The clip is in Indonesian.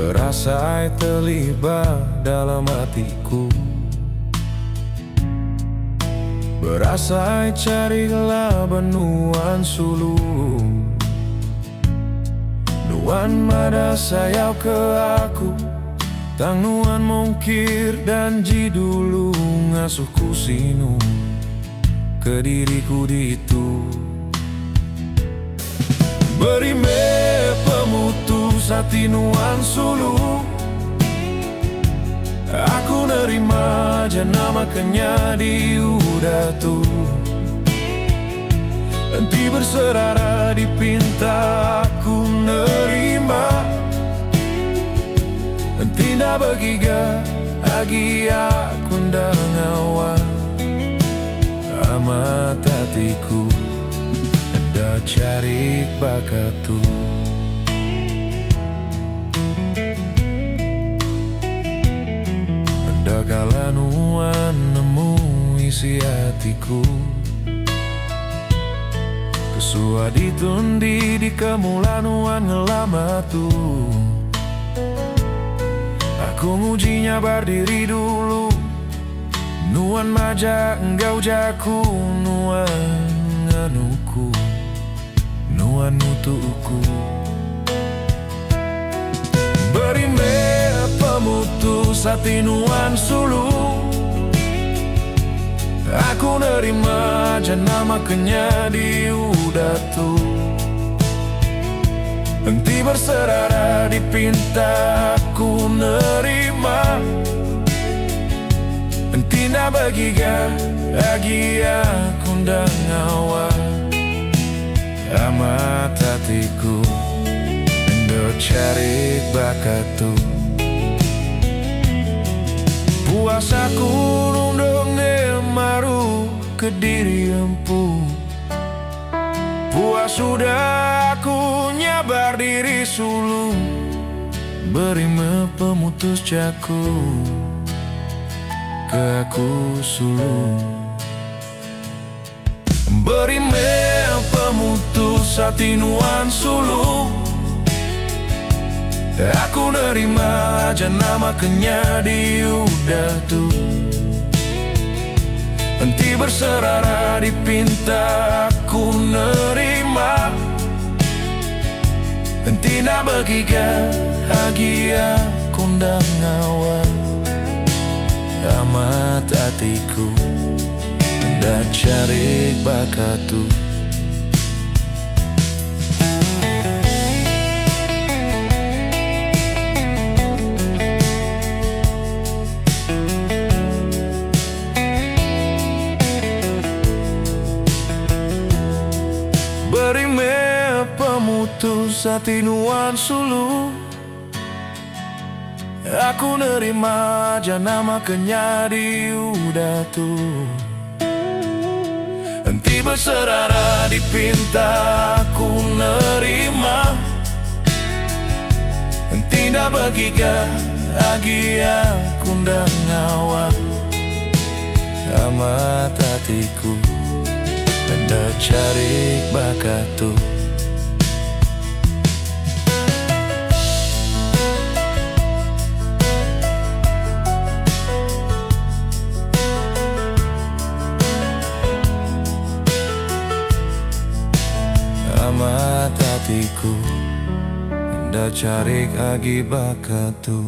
Berasai terlibat dalam hatiku, berasai carilah benuan sulung. Nuan mada sayau ke aku, tang nuan mungkir dan ji dulu ngasuhku sinu ke diriku ditu. Beri me pemutus hati nuan sulu, aku nerima jenama kenya di udatu. Henti berserara dipinta aku nerima, henti nda begiga agi aku ndangawa. Amat hatiku nda cari bakatu. Nda kala nuan nemu isi hatiku, kesua ditundi di kemulanuan ngelamatu. Aku ngujinya berdiri dulu, nuan maja enggau jaku, nuan nganuku, nuan nutuku. Beri me pemutus hati nuan sulu, aku nerima jenama kenya di udatu. Henti berserara dipinta aku nerima, henti nda begiga agi aku ndangawa. Amat hatiku ndo cari bakatu. Puasaku nundong maru ke diri empu, puas sudah aku nyabar diri sulung. Beri me pemutus jaku ke aku sulung. Beri me pemutus hati nuan sulung, aku nerima jenama kenya di udatu. Henti berserara dipinta aku nerima, henti nda begiga agi aku ndangawa. Amat hatiku nda cari bakatu. Beri me pemutus hati nuan sulu, aku nerima jenama kenya di udatu. Henti berserara dipinta aku nerima, henti nda begiga agi aku ndangawa. Amat hatiku nda cari bakatu. Amat hatiku nda cari agi bakatu.